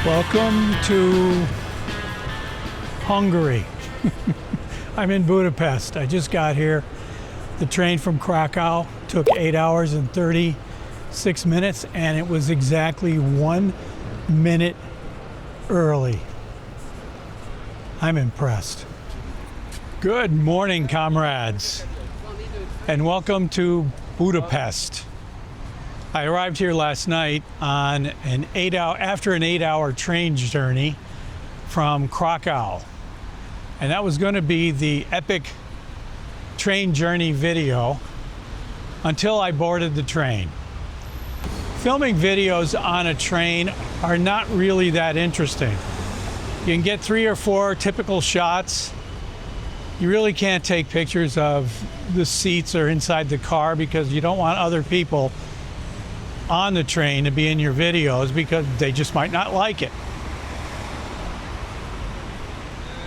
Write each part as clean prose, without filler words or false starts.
Welcome to Hungary. I'm in Budapest. I just got here. The train from Krakow took 8 hours and 36 minutes, and it was exactly 1 minute early. I'm impressed. Good morning, comrades, and welcome to Budapest. I arrived here last night on after an 8-hour train journey from Krakow. And that was going to be the epic train journey video until I boarded the train. Filming videos on a train are not really that interesting. You can get 3 or 4 typical shots. You really can't take pictures of the seats or inside the car because you don't want other people on the train to be in your videos because they just might not like it.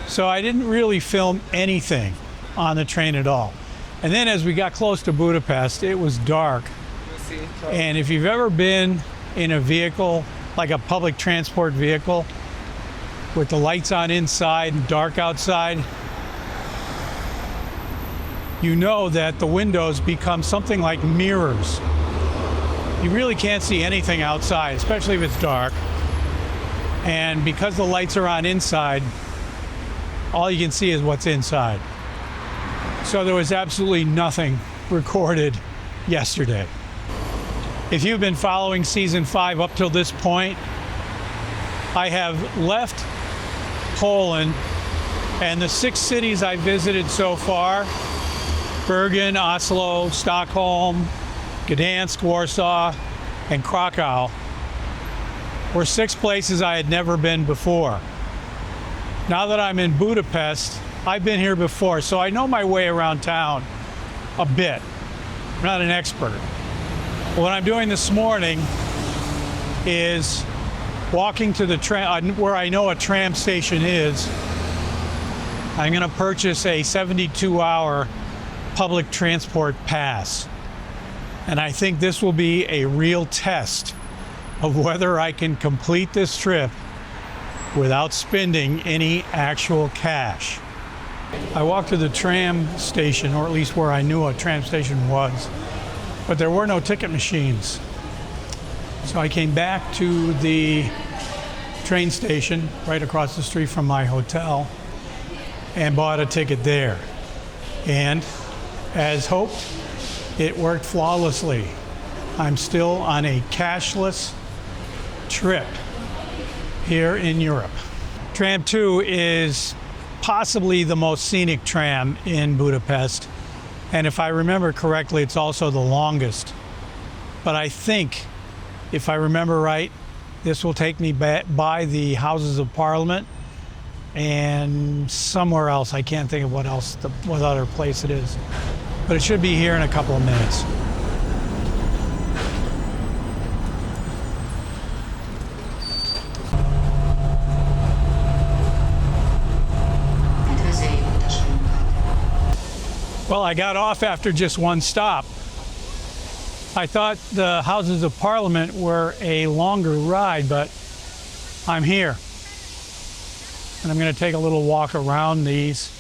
So I didn't really film anything on the train at all. And then as we got close to Budapest, it was dark. And if you've ever been in a vehicle, like a public transport vehicle, with the lights on inside and dark outside, you know that the windows become something like mirrors. You really can't see anything outside, especially if it's dark. And because the lights are on inside, all you can see is what's inside. So there was absolutely nothing recorded yesterday. If you've been following season 5 up till this point, I have left Poland, and the 6 cities I visited so far, Bergen, Oslo, Stockholm, Gdansk, Warsaw, and Krakow, were 6 places I had never been before. Now that I'm in Budapest, I've been here before, so I know my way around town a bit. I'm not an expert. But what I'm doing this morning is walking to the tram, where I know a tram station is. I'm going to purchase a 72-hour public transport pass. And I think this will be a real test of whether I can complete this trip without spending any actual cash. I walked to the tram station, or at least where I knew a tram station was, but there were no ticket machines. So I came back to the train station right across the street from my hotel and bought a ticket there. And as hoped, it worked flawlessly. I'm still on a cashless trip here in Europe. Tram 2 is possibly the most scenic tram in Budapest. And if I remember correctly, it's also the longest. But I think, if I remember right, this will take me by the Houses of Parliament and somewhere else. I can't think of what other place it is. But it should be here in a couple of minutes. Well, I got off after just one stop. I thought the Houses of Parliament were a longer ride, but I'm here. And I'm going to take a little walk around these,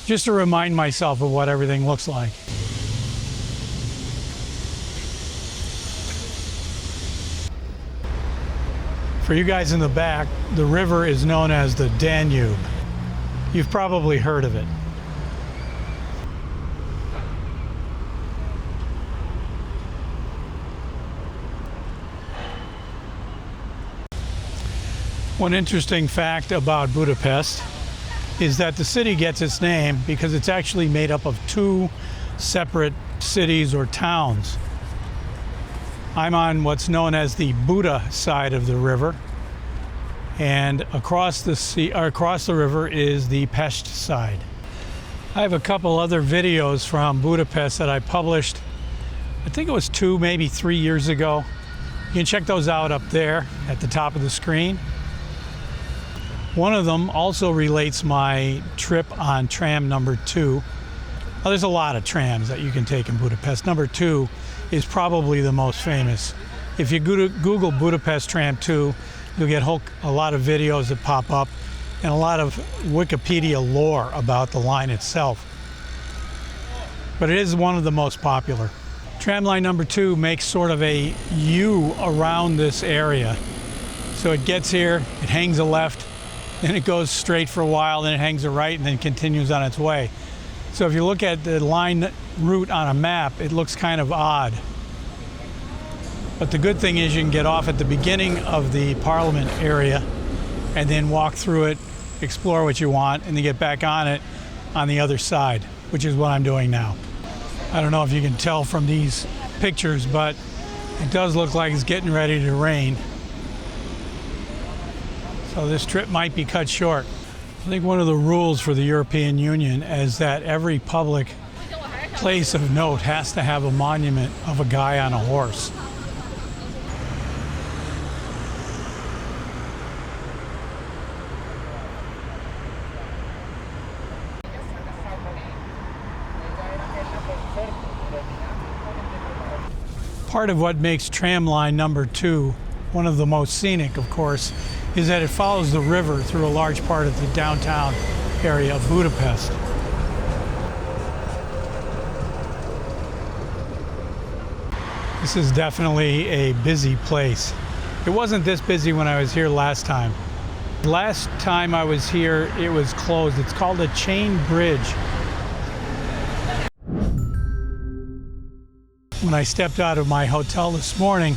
just to remind myself of what everything looks like. For you guys in the back, the river is known as the Danube. You've probably heard of it. One interesting fact about Budapest is that the city gets its name because it's actually made up of 2 separate cities or towns. I'm on what's known as the Buda side of the river, and across the river is the Pest side. I have a couple other videos from Budapest that I published, I think it was 2, maybe 3 years ago. You can check those out up there at the top of the screen. One of them also relates my trip on tram number 2. Well, there's a lot of trams that you can take in Budapest. Number 2 is probably the most famous. If you go to Google Budapest Tram 2, You'll get a lot of videos that pop up and a lot of Wikipedia lore about the line itself. But it is one of the most popular. Tram line number 2 makes sort of a U around this area. So it gets here, it hangs a left, then it goes straight for a while, then it hangs a right, and then continues on its way. So if you look at the line route on a map, it looks kind of odd. But the good thing is you can get off at the beginning of the Parliament area and then walk through it, explore what you want, and then get back on it on the other side, which is what I'm doing now. I don't know if you can tell from these pictures, but it does look like it's getting ready to rain. So this trip might be cut short. I think one of the rules for the European Union is that every public place of note has to have a monument of a guy on a horse. Part of what makes tram line number 2 one of the most scenic, of course, is that it follows the river through a large part of the downtown area of Budapest. This is definitely a busy place. It wasn't this busy when I was here last time. Last time I was here, it was closed. It's called a chain bridge. When I stepped out of my hotel this morning,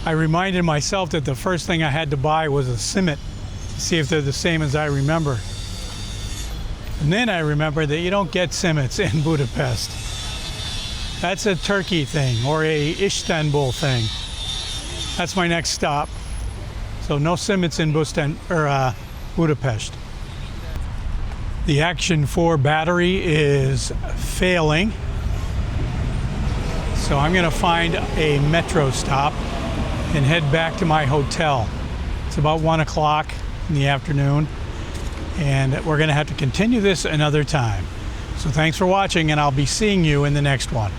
I reminded myself that the first thing I had to buy was a cimmet to see if they're the same as I remember. And then I remembered that you don't get cimmets in Budapest. That's a Turkey thing or a Istanbul thing. That's my next stop. So no cimmets in Budapest. The Action 4 battery is failing. So I'm going to find a metro stop and head back to my hotel. It's about 1 o'clock in the afternoon, and we're going to have to continue this another time. So thanks for watching, and I'll be seeing you in the next one.